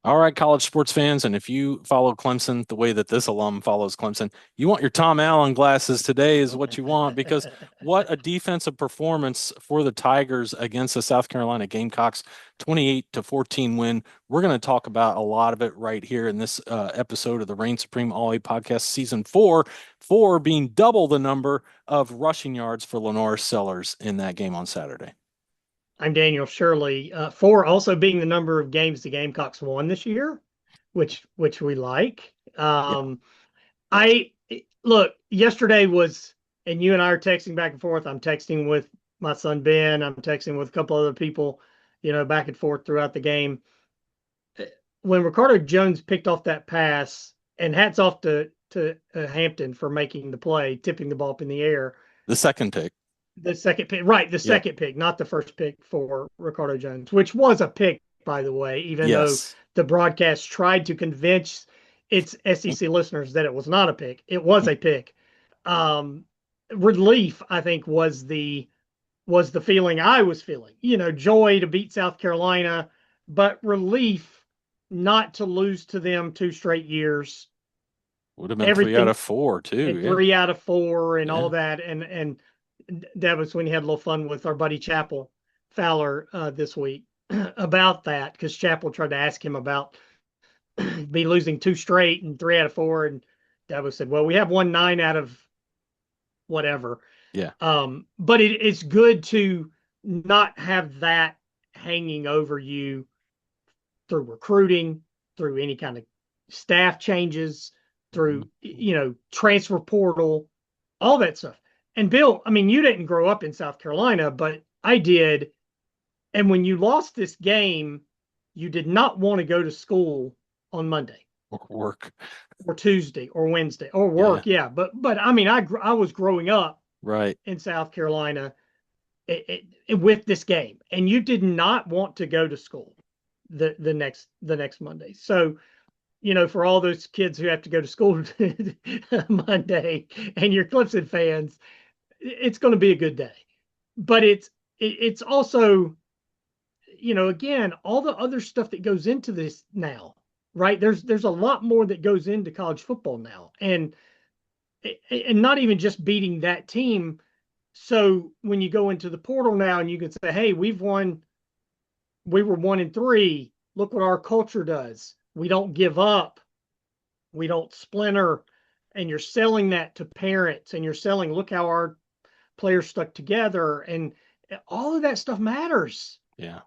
All right, college sports fans, and if you follow Clemson the way that this alum follows Clemson, you want your Tom Allen glasses. Today is what you want because what a defensive performance for the Tigers against the South Carolina Gamecocks, 28-14 win. We're going to talk about a lot of it right here in this episode of the Reign Supreme All A Podcast Season 4, 4 being double the number of rushing yards for Lenore Sellers in that game on Saturday. I'm Daniel Shirley. Four also being the number of games the Gamecocks won this year, which we like. Yeah. I look, yesterday was, and you and I are texting back and forth. I'm texting with my son Ben. I'm texting with a couple other people, back and forth throughout the game. When Ricardo Jones picked off that pass, and hats off to Hampton for making the play, tipping the ball up in the air. The second pick. The second pick, right? The second pick, not the first pick for Ricardo Jones, which was a pick, by the way, even though the broadcast tried to convince its SEC listeners that it was not a pick. It was a pick. Relief, I think, was the feeling I was feeling. Joy to beat South Carolina, but relief not to lose to them 2 straight years. Would have been 3 out of 4 too. 3 out of 4 and all that, and Dabo Swinney had a little fun with our buddy Chappell Fowler this week about that, because Chappell tried to ask him about be losing 2 straight and 3 out of 4, and Dabo said, "Well, we have won 9 out of whatever." Yeah. But it's good to not have that hanging over you through recruiting, through any kind of staff changes, through transfer portal, all that stuff. And Bill, I mean, you didn't grow up in South Carolina, but I did. And when you lost this game, you did not want to go to school on Monday or work or Tuesday or Wednesday or work. Yeah. But I mean, I was growing up right in South Carolina with this game, and you did not want to go to school the next Monday. So, for all those kids who have to go to school Monday and you're Clemson fans, it's going to be a good day. But it's also, again, all the other stuff that goes into this now, right? There's a lot more that goes into college football now, and not even just beating that team. So when you go into the portal now and you can say, hey, we were 1-3. Look what our culture does. We don't give up. We don't splinter. And you're selling that to parents, and you're selling, look how our players stuck together, and all of that stuff matters. Yeah.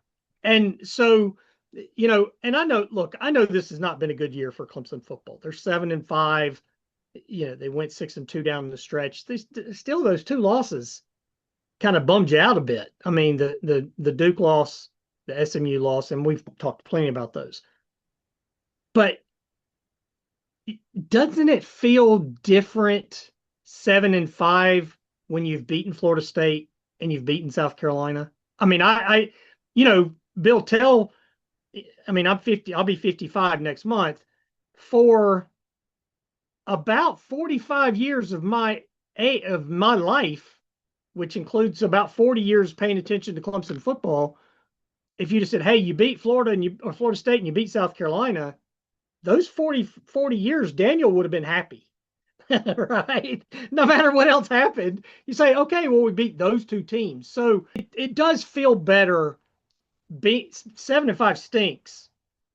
And so, and I know this has not been a good year for Clemson football. They're 7-5. They went 6-2 down the stretch. Still, those 2 losses kind of bummed you out a bit. I mean, the Duke loss, the SMU loss, and we've talked plenty about those. But doesn't it feel different 7-5 when you've beaten Florida State and you've beaten South Carolina? I mean, Bill Tell, I mean, I'm 50, I'll be 55 next month. For about 45 years of my life, which includes about 40 years paying attention to Clemson football, if you just said, hey, you beat Florida or Florida State and you beat South Carolina, those 40 years, Daniel would have been happy. Right? No matter what else happened, you say, okay, well, we beat those 2 teams. So it does feel better. 7-5 stinks,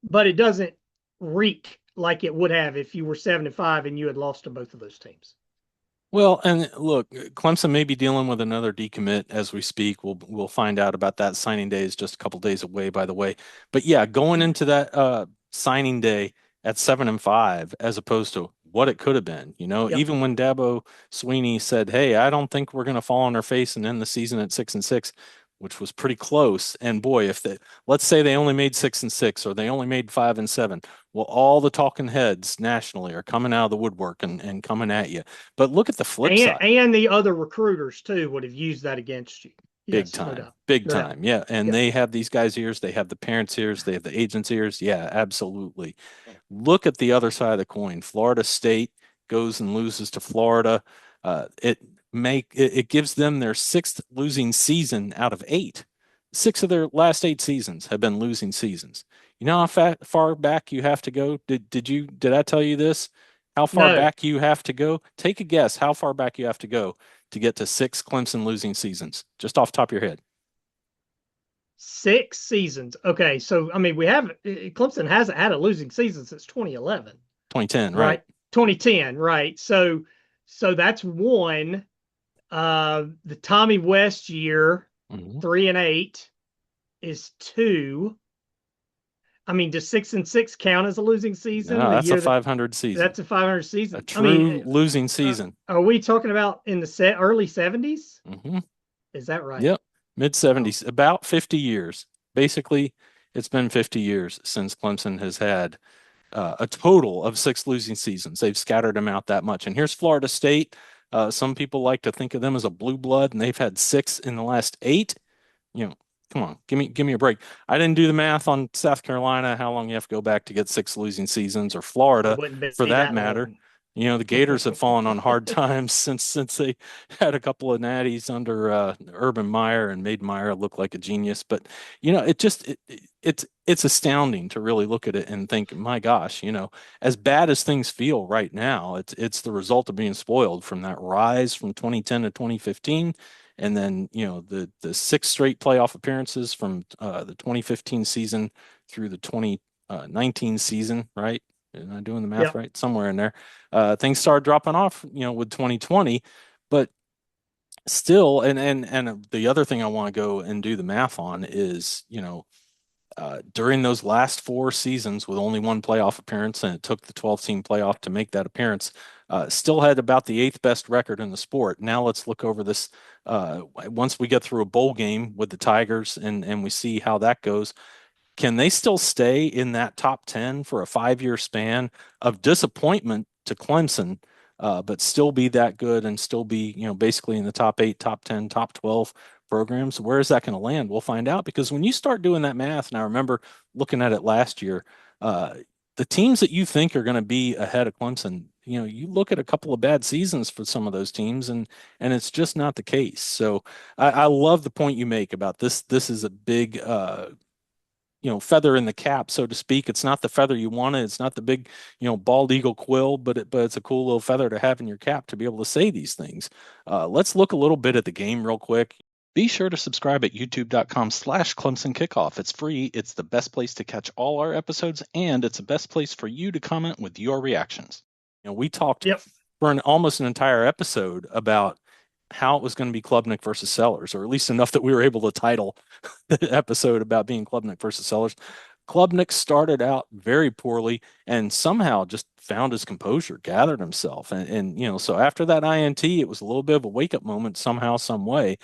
but it doesn't reek like it would have if you were 7-5 and you had lost to both of those teams. Well, and look, Clemson may be dealing with another decommit as we speak. We'll find out about that. Signing day is just a couple days away, by the way. But yeah, going into that signing day at 7-5, as opposed to what it could have been. Even when Dabo Swinney said, "Hey, I don't think we're going to fall on our face and end the season at 6-6," which was pretty close. And boy, let's say they only made 6-6 or they only made 5-7. Well, all the talking heads nationally are coming out of the woodwork and coming at you. But look at the flip side. And the other recruiters too would have used that against you. Big time. No big time. Yeah. And they have these guys' ears. They have the parents' ears. They have the agents' ears. Yeah, absolutely. Look at the other side of the coin. Florida State goes and loses to Florida. It gives them their 6th losing season out of 8. six of their last eight seasons have been losing seasons. You know how far back you have to go? Did I tell you this? How far No, back you have to go? Take a guess how far back you have to go to get to six Clemson losing seasons, just off the top of your head. 6 seasons. Okay, so I mean, we have Clemson hasn't had a losing season since 2011, 2010, right? right? 2010, right? So that's one. The Tommy West year, Mhm. 3-8 is two. I mean, does 6-6 count as a losing season? No, The that's a year that 500 season, that's a 500 a season. I true mean, losing season. are we talking about in the early 70s? Hmm. Is that right? Yep, mid Oh, 70s, about 50 years. Basically, it's been 50 years since Clemson has had a total of six losing seasons. They've scattered them out that much. And here's Florida State. Some people like to think of them as a blue blood, and they've had six in the last eight. You know, come on, give me a break. I didn't do the math on South Carolina, how long you have to go back to get six losing seasons, or it Florida wouldn't for be that that matter. long. The Gators have fallen on hard times since they had a couple of natties under Urban Meyer and made Meyer look like a genius. But it's astounding to really look at it and think, my gosh, as bad as things feel right now, it's the result of being spoiled from that rise from 2010 to 2015, and then the six straight playoff appearances from the 2015 season through the 2019 season, right? Am I doing the math Yep. right? Somewhere in there. Things started dropping off, with 2020, but still, and the other thing I want to go and do the math on is, during those last four seasons with only one playoff appearance, and it took the 12-team playoff to make that appearance, still had about the eighth best record in the sport. Now let's look over this. Once we get through a bowl game with the Tigers and we see how that goes, can they still stay in that top 10 for a 5-year span of disappointment to Clemson, but still be that good and still be, basically in the top eight, top 10, top 12 programs? Where is that going to land? We'll find out, because when you start doing that math, and I remember looking at it last year, uh, the teams that you think are going to be ahead of Clemson, you look at a couple of bad seasons for some of those teams, and it's just not the case. So I love the point you make about this. This is a big feather in the cap, so to speak. It's not the feather you wanted. It's not the big, bald eagle quill, but it's a cool little feather to have in your cap to be able to say these things. Let's look a little bit at the game real quick. Be sure to subscribe at youtube.com/Clemson Kickoff. It's free. It's the best place to catch all our episodes, and it's the best place for you to comment with your reactions. We talked Yep. for almost an entire episode about how it was going to be Klubnik versus Sellers, or at least enough that we were able to title the episode about being Klubnik versus Sellers. Klubnik started out very poorly and somehow just found his composure, gathered himself. And so after that INT, it was a little bit of a wake up moment somehow, some way.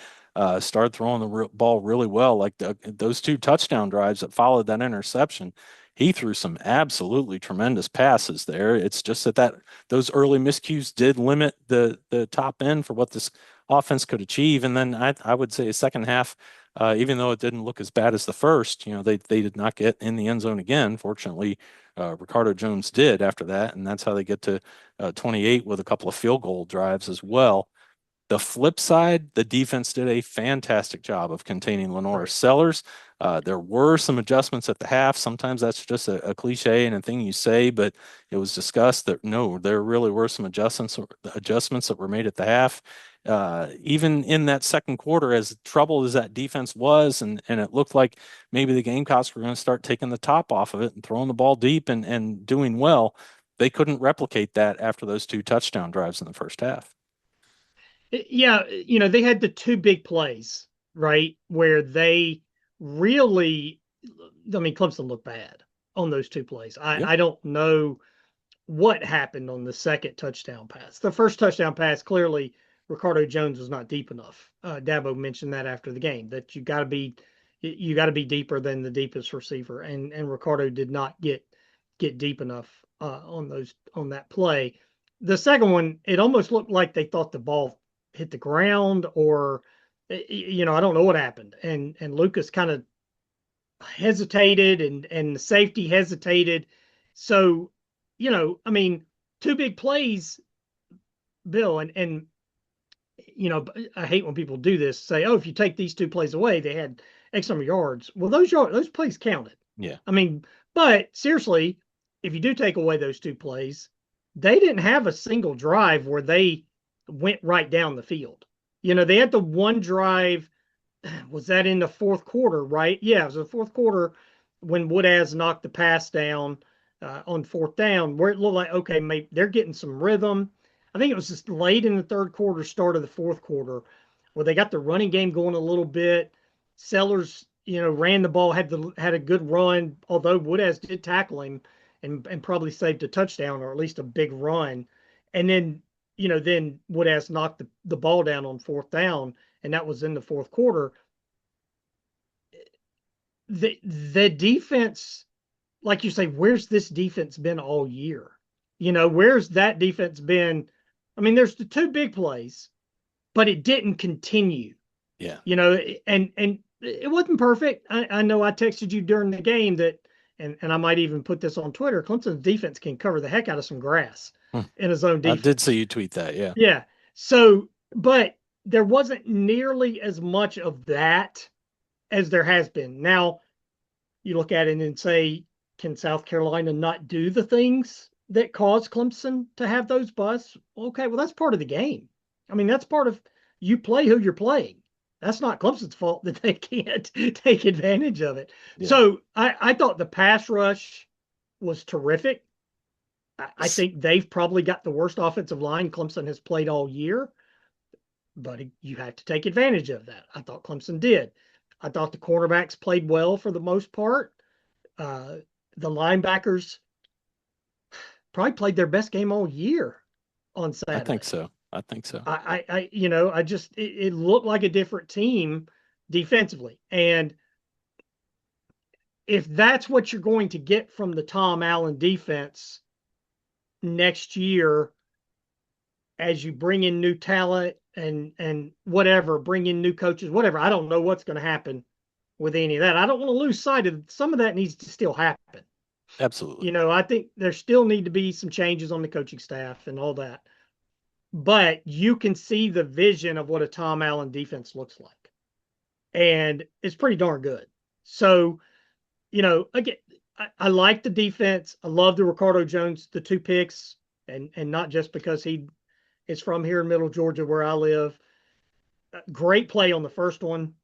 Started throwing the ball really well, like those two touchdown drives that followed that interception. He threw some absolutely tremendous passes there. It's just that those early miscues did limit the top end for what this offense could achieve. And then I would say a second half, even though it didn't look as bad as the first, they did not get in the end zone again. Fortunately, Ricardo Jones did after that, and that's how they get to 28 with a couple of field goal drives as well. The flip side, the defense did a fantastic job of containing Lenore Right. Sellers. There were some adjustments at the half. Sometimes that's just a cliche and a thing you say, but it was discussed that no, there really were some adjustments that were made at the half. Even in that second quarter, as troubled as that defense was, and it looked like maybe the Gamecocks were going to start taking the top off of it and throwing the ball deep and doing well, they couldn't replicate that after those two touchdown drives in the first half. Yeah, they had the two big plays, right? Where they really, I mean, Clemson looked bad on those two plays. Yep. I don't know what happened on the second touchdown pass. The first touchdown pass, clearly Ricardo Jones was not deep enough. Dabo mentioned that after the game, that you got to be deeper than the deepest receiver, and Ricardo did not get deep enough on that play. The second one, it almost looked like they thought the ball hit the ground, or I don't know what happened, and Lucas kind of hesitated, and the safety hesitated. So, I mean, two big plays, Bill, and I hate when people do this, say, oh, if you take these two plays away, they had X number of yards. Well, those plays counted. Yeah. I mean, but seriously, if you do take away those two plays, they didn't have a single drive where they went right down the field. They had the one drive. Was that in the fourth quarter, right? Yeah, it was the fourth quarter when Woodaz knocked the pass down on fourth down, where it looked like, okay, maybe they're getting some rhythm. I think it was just late in the third quarter, start of the fourth quarter, where they got the running game going a little bit. Sellers, ran the ball, had a good run, although Woodaz did tackle him and probably saved a touchdown or at least a big run. And then Woodaz knocked the ball down on fourth down, and that was in the fourth quarter. The defense, like you say, where's this defense been all year? Where's that defense been? I mean, there's the two big plays, but it didn't continue. Yeah. And it wasn't perfect. I know I texted you during the game that, and I might even put this on Twitter. Clemson's defense can cover the heck out of some grass in his own I defense. did see you tweet that. Yeah. Yeah. So, but there wasn't nearly as much of that as there has been. Now, you look at it and say, can South Carolina not do the things that caused Clemson to have those busts? Okay, well, that's part of the game. I mean, that's part of you play who you're playing. That's not Clemson's fault that they can't take advantage of it. Yeah. So I thought the pass rush was terrific. I think they've probably got the worst offensive line Clemson has played all year, but you have to take advantage of that. I thought Clemson did. I thought the cornerbacks played well for the most part. The linebackers probably played their best game all year on Saturday. I think so. It looked like a different team defensively. And if that's what you're going to get from the Tom Allen defense next year, as you bring in new talent and whatever, bring in new coaches, whatever, I don't know what's going to happen with any of that. I don't want to lose sight of some of that needs to still happen. Absolutely. I think there still need to be some changes on the coaching staff and all that. But you can see the vision of what a Tom Allen defense looks like. And it's pretty darn good. So, again, I like the defense. I love the Ricardo Jones, the 2 picks, and not just because he is from here in Middle Georgia where I live. Great play on the first one.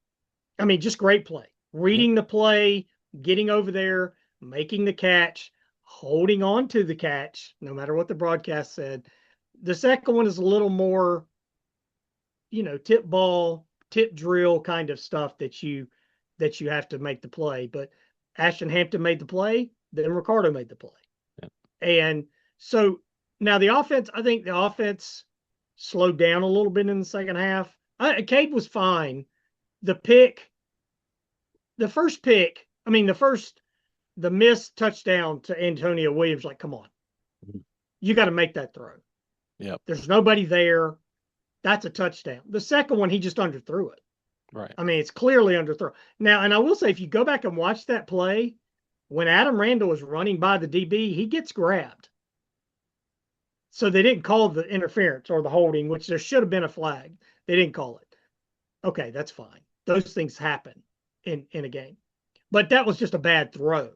I mean, just great play. Reading the play, getting over there, making the catch, holding on to the catch, no matter what the broadcast said. The second one is a little more, tip ball, tip drill kind of stuff that you have to make the play. But Ashton Hampton made the play, then Ricardo made the play. Yeah. And so now I think the offense slowed down a little bit in the second half. Cade was fine. The first pick, the missed touchdown to Antonio Williams, like, come on. Mm-hmm. You got to make that throw. Yep. There's nobody there. That's a touchdown. The second one, he just underthrew it. Right. I mean, it's clearly underthrown. Now, and I will say, if you go back and watch that play, when Adam Randall was running by the DB, he gets grabbed. So they didn't call the interference or the holding, which there should have been a flag. They didn't call it. Okay, that's fine. Those things happen in a game. But that was just a bad throw.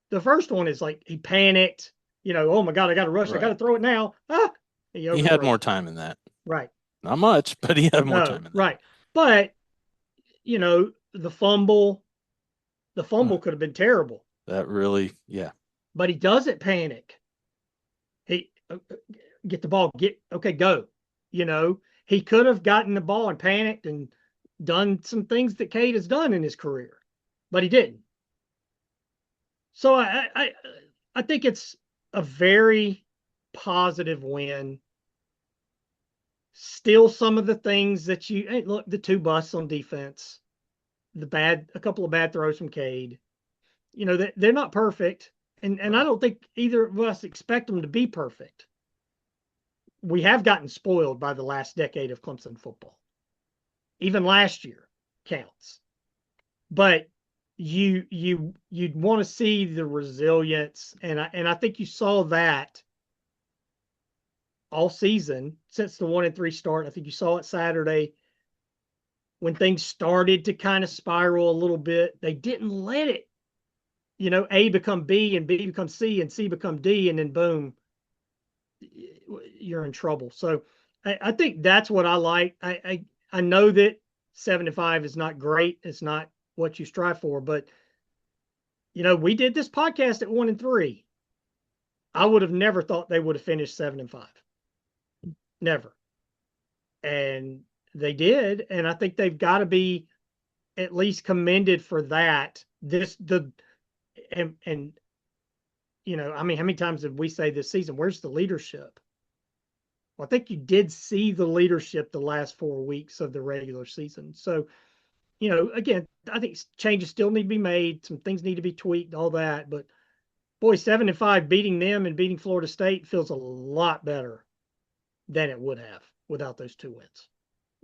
The first one is like he panicked, oh my God, I got to rush. Right. I got to throw it now. He had more time in that. Right. Not much, but he had more time in that. Right. But, the fumble could have been terrible. That really, yeah. But he doesn't panic. He get the ball, go. He could have gotten the ball and panicked and done some things that Cade has done in his career, but he didn't. So I think it's a very positive win. Still some of the things that look, the 2 busts on defense, a couple of bad throws from Cade, they're not perfect. And I don't think either of us expect them to be perfect. We have gotten spoiled by the last decade of Clemson football. Even last year counts. But you'd want to see the resilience, and I think you saw that all season since the 1-3 start. I think you saw it Saturday when things started to kind of spiral a little bit, they didn't let it, A become B and B become C and C become D, and then boom, you're in trouble. So I think that's what I like. I know that 7-5 is not great. It's not what you strive for, but we did this podcast at 1-3. I would have never thought they would have finished 7-5. Never. And they did. And I think they've got to be at least commended for that. And I mean, how many times did we say this season, where's the leadership? Well, I think you did see the leadership the last 4 weeks of the regular season. So, again, I think changes still need to be made. Some things need to be tweaked, all that. But boy, 7-5 beating them and beating Florida State feels a lot better than it would have without those 2 wins.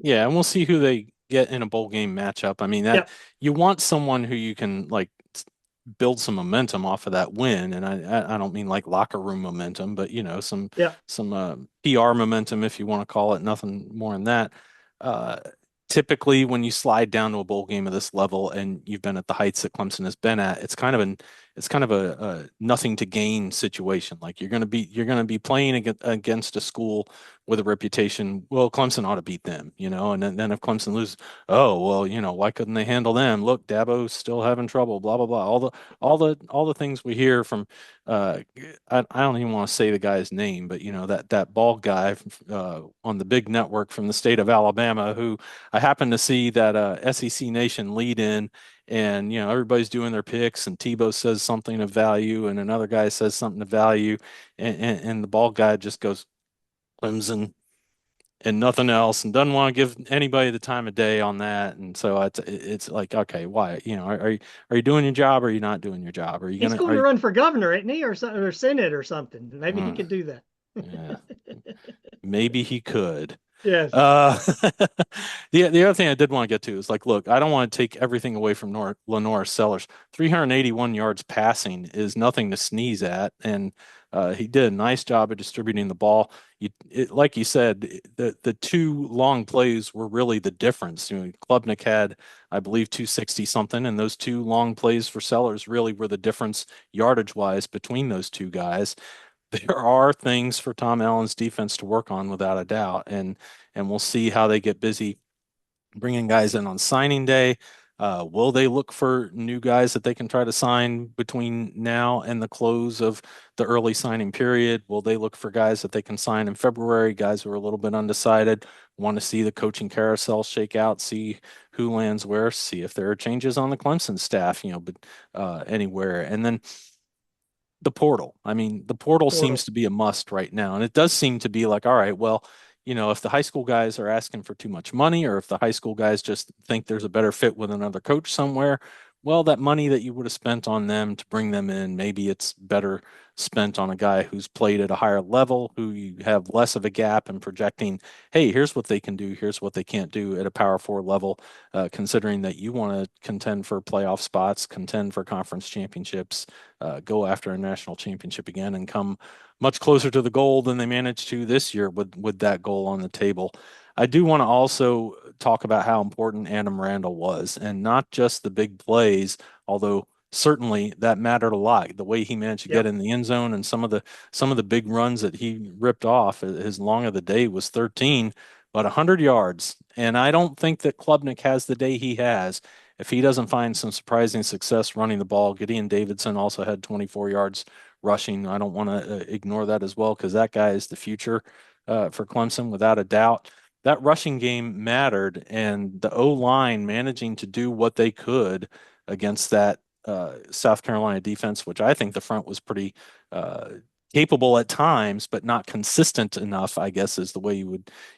Yeah, and we'll see who they get in a bowl game matchup. I mean, that Yep. you want someone who you can like build some momentum off of that win, and I don't mean like locker room momentum, but Yep. some PR momentum, if you want to call it. Nothing more than that. Uh, Typically, when you slide down to a bowl game of this level, and you've been at the heights that Clemson has been at, it's kind of a nothing to gain situation. Like you're going to be playing against a school with a reputation. Well, Clemson ought to beat them, and then if Clemson loses, oh well, why couldn't they handle them? Look, Dabo's still having trouble. Blah blah blah. All the things we hear from. Uh, I don't even want to say the guy's name, but that bald guy on the big network from the state of Alabama, who I happened to see that SEC Nation lead in, and everybody's doing their picks, and Tebow says something of value, and another guy says something of value, and the bald guy just goes Clemson and nothing else, and doesn't want to give anybody the time of day on that. And so it's like, okay, why? Are you doing your job, or are you not doing your job? Are you He's gonna going are to you? run for governor, isn't he, or Senate or something? Maybe he Uh, could do that. yeah, maybe he could. Yes. Uh, the other thing I did want to get to is like, look, I don't want to take everything away from Lenore Sellers. 381 yards passing is nothing to sneeze at, and he did a nice job of distributing the ball. Like you said, the two long plays were really the difference. Klubnik had, I believe, 260 something, and those two long plays for Sellers really were the difference yardage wise between those two guys. There are things for Tom Allen's defense to work on without a doubt, and we'll see how they get busy bringing guys in on signing day. Will they look for new guys that they can try to sign between now and the close of the early signing period? Will they look for guys that they can sign in February, guys who are a little bit undecided, want to see the coaching carousel shake out, see who lands where, see if there are changes on the Clemson staff, but anywhere. And then the portal. I mean, the portal seems Portal. to be a must right now. And it does seem to be like, all right, well, if the high school guys are asking for too much money, or if the high school guys just think there's a better fit with another coach somewhere, well, that money that you would have spent on them to bring them in, maybe it's better spent on a guy who's played at a higher level, who you have less of a gap and projecting, hey, here's what they can do, here's what they can't do at a Power Four level, considering that you want to contend for playoff spots, contend for conference championships, go after a national championship again, and come much closer to the goal than they managed to this year with that goal on the table. I do want to also talk about how important Adam Randall was, and not just the big plays, although certainly that mattered a lot. The way he managed to get Yep. in the end zone, and some of the big runs that he ripped off. His long of the day was 13, but 100 yards. And I don't think that Klubnik has the day he has if he doesn't find some surprising success running the ball. Gideon Davidson also had 24 yards rushing. I don't want to ignore that as well, because that guy is the future for Clemson without a doubt. That rushing game mattered, and the O line managing to do what they could against that South Carolina defense, which I think the front was pretty uh, capable at times, but not consistent enough, I guess is the way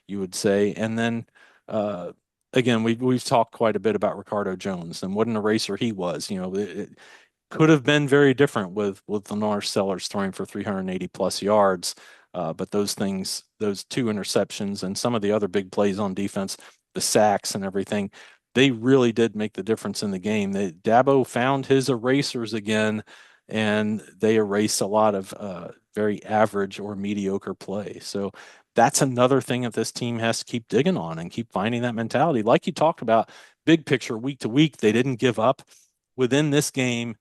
you would say. And then uh, again, we've talked quite a bit about Ricardo Jones and what an eraser he was. It could have been very different with Lenore Sellers throwing for 380 plus yards. But those two interceptions and some of the other big plays on defense, the sacks and everything, they really did make the difference in the game. Dabo found his erasers again, and they erased a lot of very average or mediocre play. So that's another thing that this team has to keep digging on and keep finding that mentality. Like you talked about, big picture, week to week, they didn't give up within this game,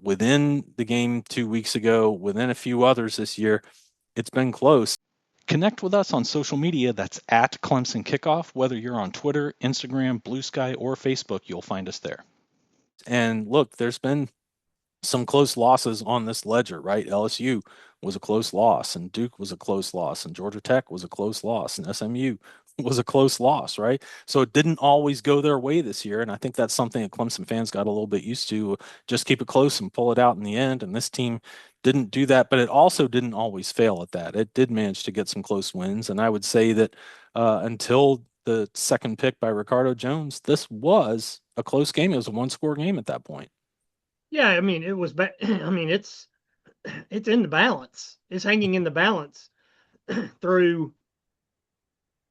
within the game 2 weeks ago, within a few others this year. It's been close. Connect with us on social media. That's at Clemson Kickoff. Whether you're on Twitter, Instagram, Blue Sky, or Facebook, you'll find us there. And look, there's been some close losses on this ledger, right? LSU was a close loss, and Duke was a close loss, and Georgia Tech was a close loss, and SMU was a close loss, right? So it didn't always go their way this year. And I think that's something that Clemson fans got a little bit used to. Just keep it close and pull it out in the end. And this team didn't do that, but it also didn't always fail at that. It did manage to get some close wins. And I would say that until the second pick by Ricardo Jones, this was a close game. It was a one-score game at that point. Yeah, I mean, it was. I mean, it's in the balance. It's hanging in the balance through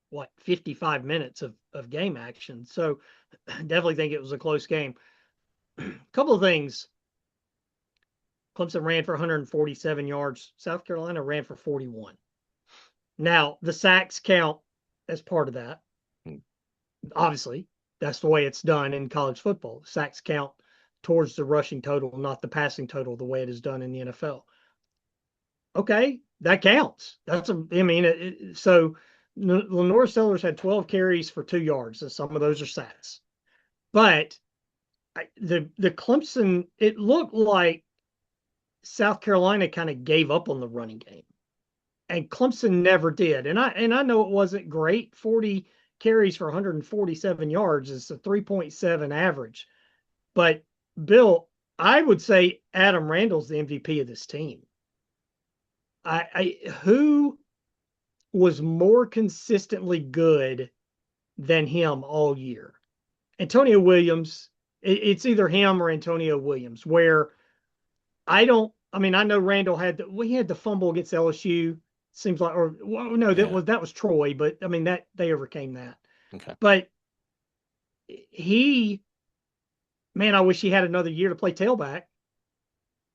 what 55 minutes of game action. So definitely think it was a close game. A couple of things. Clemson ran for 147 yards. South Carolina ran for 41. Now, the sacks count as part of that. Obviously, that's the way it's done in college football. The sacks count towards the rushing total, not the passing total, the way it is done in the NFL. Okay, that counts. I mean, so Lenore Sellers had 12 carries for 2 yards. And some of those are sacks. But the Clemson, it looked like South Carolina kind of gave up on the running game, and Clemson never did. And I know it wasn't great. 40 carries for 147 yards is a 3.7 average. But Bill, I would say Adam Randall's the MVP of this team. Who was more consistently good than him all year? Antonio Williams. It's either him or Antonio Williams. Where I know Randall had we had the fumble against LSU. Seems like, or well, no, Yeah. that was Troy, but I mean that they overcame that. Okay. But man, I wish he had another year to play tailback.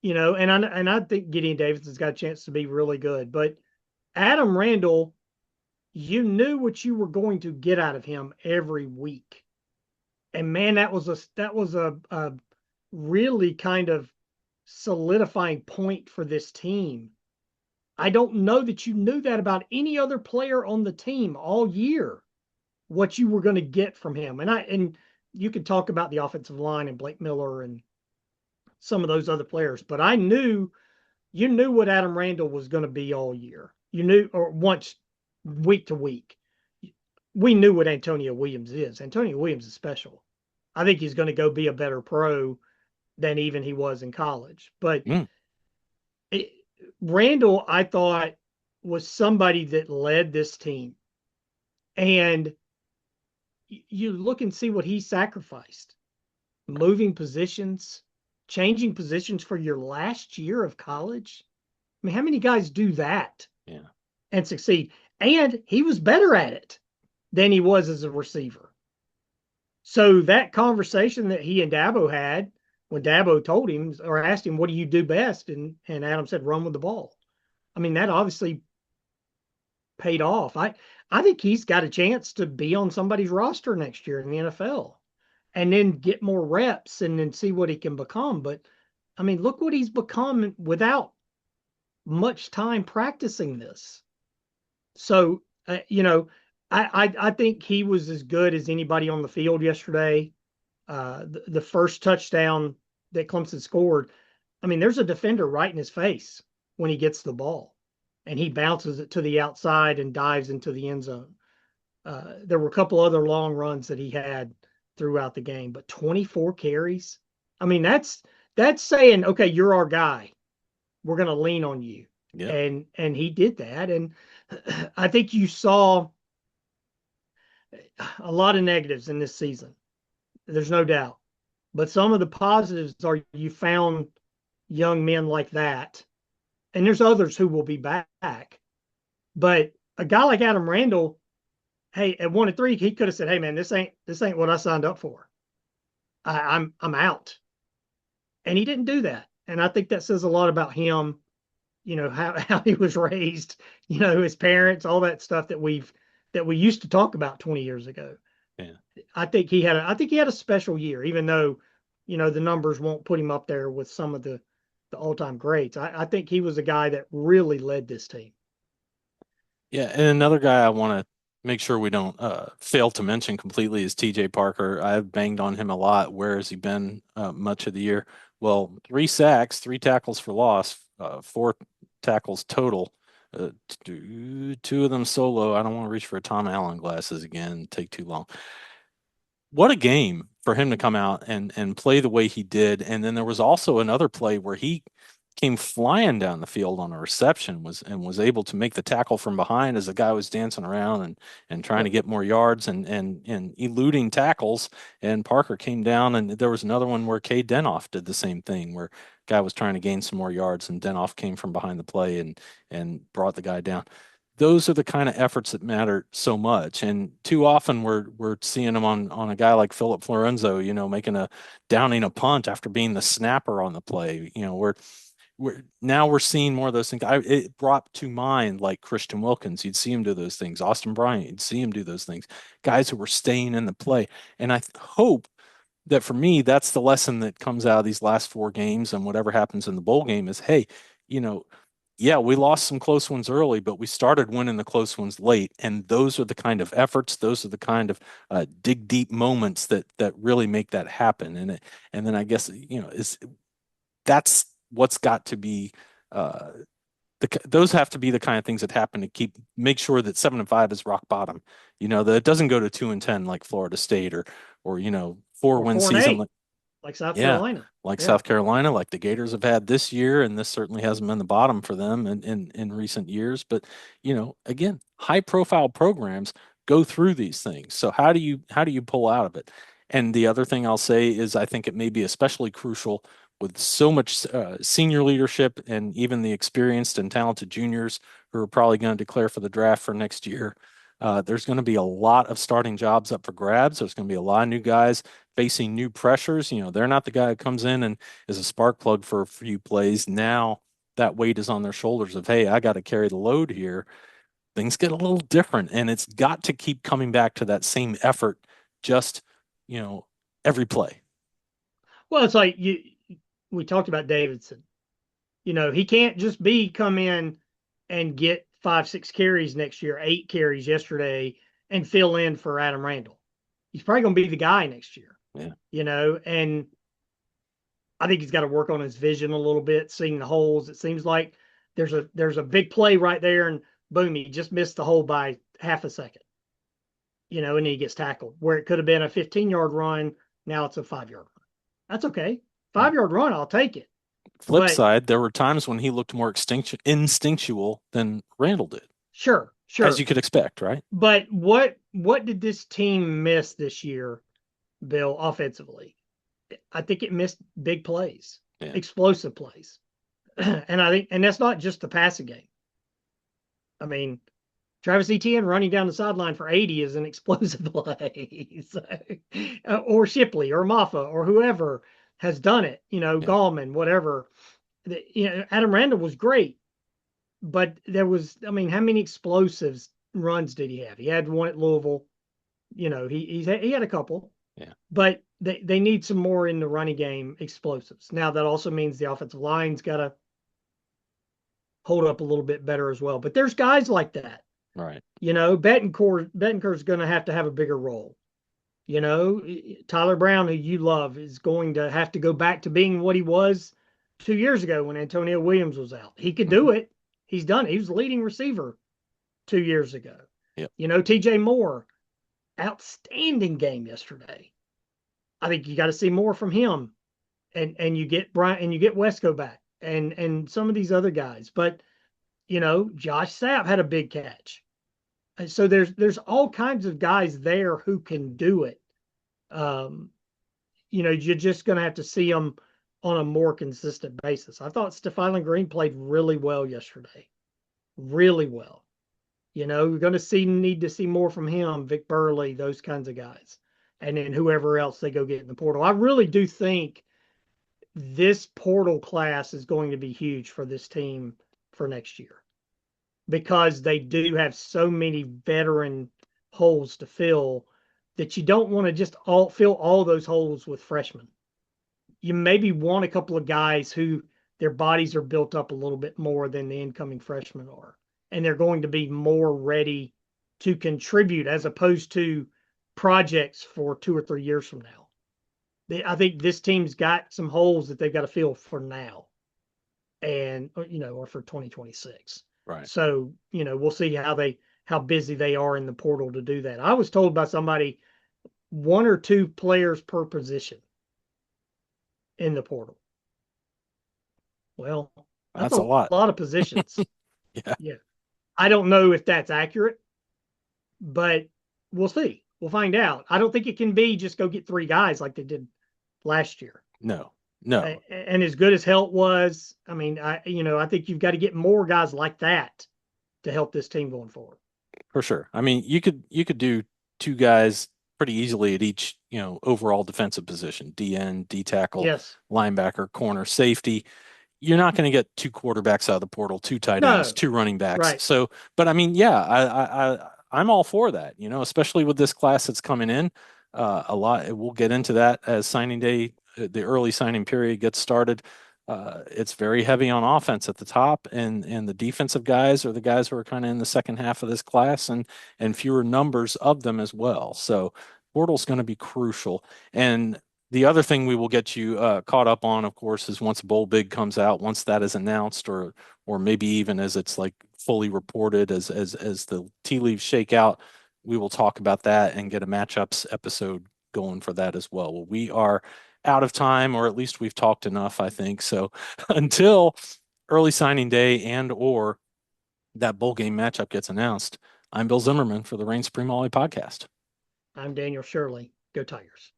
And I think Gideon Davis has got a chance to be really good. But Adam Randall, you knew what you were going to get out of him every week. And man, that was a really kind of solidifying point for this team. I don't know that you knew that about any other player on the team all year, what you were going to get from him. And you could talk about the offensive line and Blake Miller and some of those other players, but you knew what Adam Randall was going to be all year. You knew, or once week to week, we knew what Antonio Williams is. Antonio Williams is special. I think he's going to go be a better pro than even he was in college. But Mm. Randall, I thought, was somebody that led this team. And you look and see what he sacrificed. Moving positions, changing positions for your last year of college. I mean, how many guys do that and succeed? And he was better at it than he was as a receiver. So that conversation that he and Dabo had, when Dabo told him or asked him, what do you do best? And Adam said, run with the ball. I mean, that obviously paid off. I think he's got a chance to be on somebody's roster next year in the NFL and then get more reps and then see what he can become. But I mean, look what he's become without much time practicing this. So, I think he was as good as anybody on the field yesterday. The first touchdown that Clemson scored, I mean, there's a defender right in his face when he gets the ball, and he bounces it to the outside and dives into the end zone. There were a couple other long runs that he had throughout the game, but 24 carries. I mean, that's saying, okay, you're our guy. We're going to lean on you. Yeah. And he did that. And I think you saw a lot of negatives in this season. There's no doubt. But some of the positives are you found young men like that. And there's others who will be back. But a guy like Adam Randall, hey, at 1-3, he could have said, hey man, this ain't what I signed up for. I'm out. And he didn't do that. And I think that says a lot about him. how he was raised, his parents, all that stuff that we used to talk about 20 years ago. Yeah. I think he had a special year, even though, the numbers won't put him up there with some of the all-time greats. I think he was a guy that really led this team. Yeah, and another guy I want to make sure we don't fail to mention completely is TJ Parker. I've banged on him a lot. Where has he been much of the year? Well, 3 sacks, 3 tackles for loss, 4 tackles total. Two of them solo. I don't want to reach for Tom Allen glasses again. Take too long. What a game for him to come out and play the way he did. And then there was also another play where he came flying down the field on a reception was able to make the tackle from behind as the guy was dancing around and trying to Yep. get more yards and eluding tackles. And Parker came down, and there was another one where Cade Denoff did the same thing, where guy was trying to gain some more yards, and Denoff came from behind the play and brought the guy down. Those are the kind of efforts that matter so much. And too often we're seeing them on a guy like Philip Florenzo, making a downing a punt after being the snapper on the play. We're seeing more of those things. It brought to mind like Christian Wilkins. You'd see him do those things. Austin Bryant, you'd see him do those things. Guys who were staying in the play. And I hope that for me, that's the lesson that comes out of these last 4 games and whatever happens in the bowl game is, hey, you know, yeah, we lost some close ones early, but we started winning the close ones late, and those are the kind of efforts, those are the kind of dig deep moments that really make that happen. And then I guess is that's what's got to be uh, those have to be the kind of things that happen to make sure that 7-5 is rock bottom. That it doesn't go to 2-10 like Florida State or 4-win Or four and season like. eight, like South Yeah, Carolina. like Yeah. South Carolina, like the Gators have had this year, and this certainly hasn't been the bottom for them in recent years. But again, high profile programs go through these things. So how do you pull out of it? And the other thing I'll say is I think it may be especially crucial with so much senior leadership and even the experienced and talented juniors who are probably going to declare for the draft for next year. There's going to be a lot of starting jobs up for grabs. There's going to be a lot of new guys facing new pressures. They're not the guy who comes in and is a spark plug for a few plays. Now that weight is on their shoulders of, hey, I got to carry the load here. Things get a little different, and it's got to keep coming back to that same effort, just, you know, every play. Well, it's like we talked about Davidson. He can't just come in and get 5, 6 carries next year, 8 carries yesterday, and fill in for Adam Randall. He's probably going to be the guy next year, Yeah. and I think he's got to work on his vision a little bit, seeing the holes. It seems like there's a big play right there, and boom, he just missed the hole by half a second, and he gets tackled. Where it could have been a 15-yard run, now it's a 5-yard run. That's okay. 5-yard run, I'll take it. Flip But side, there were times when he looked more instinctual than Randall did, sure, as you sure. could expect, right? But what did this team miss this year, Bill, offensively? I think it missed big plays, Yeah. explosive plays. And that's not just the passing game. I mean, Travis Etienne running down the sideline for 80 is an explosive play. So, or Shipley or Maffa or whoever has done it, Yeah. Gallman, whatever. Adam Randall was great, but I mean, how many explosives runs did he have? He had one at Louisville. He had a couple, Yeah. but they need some more in the running game explosives. Now that also means the offensive line's got to hold up a little bit better as well. But there's guys like that. Right. Bettencourt's going to have a bigger role. Tyler Brown, who you love, is going to have to go back to being what he was 2 years ago when Antonio Williams was out. He could Mhm. do it. He's done it. He was the leading receiver 2 years ago. Yep. TJ Moore, outstanding game yesterday. I think you got to see more from him, and you get Brian and you get Wesco back, and some of these other guys. But Josh Sapp had a big catch. And so there's all kinds of guys there who can do it. Um, you're just going to have to see them on a more consistent basis. I thought Stephon Green played really well yesterday, really well. We're going to need to see more from him, Vic Burley, those kinds of guys, and then whoever else they go get in the portal. I really do think this portal class is going to be huge for this team for next year because they do have so many veteran holes to fill that you don't want to just all fill all those holes with freshmen. You maybe want a couple of guys who their bodies are built up a little bit more than the incoming freshmen are, and they're going to be more ready to contribute as opposed to projects for 2 or 3 years from now. I think this team's got some holes that they've got to fill for now, and or for 2026. Right. So we'll see how busy they are in the portal to do that. I was told by somebody 1 or 2 players per position in the portal. Well, that's That's a a lot. lot of positions. Yeah. Yeah. I don't know if that's accurate, but we'll see. We'll find out. I don't think it can be just go get 3 guys like they did last year. No, no, And as good as Helt was, I mean, I think you've got to get more guys like that to help this team going forward. for sure. I mean, you could do 2 guys pretty easily at each, overall defensive position, DN, D tackle, Yes. linebacker, corner, safety. You're not going to get 2 quarterbacks out of the portal, 2 tight ends, No. 2 running backs. Right. So, but I mean, yeah, I'm all for that, especially with this class that's coming in. A lot, we'll get into that as signing day, the early signing period gets started. It's very heavy on offense at the top, and the defensive guys are the guys who are kind of in the second half of this class, and fewer numbers of them as well. So portal's going to be crucial. And the other thing we will get you caught up on, of course, is once Bowl Big comes out, once that is announced, or maybe even as it's like fully reported, as the tea leaves shake out, we will talk about that and get a matchups episode going for that as well. Well, we are out of time, or at least we've talked enough, I think. So until early signing day and/or that bowl game matchup gets announced, I'm Bill Zimmerman for the Reign Supreme Ollie podcast. I'm Daniel Shirley. Go Tigers.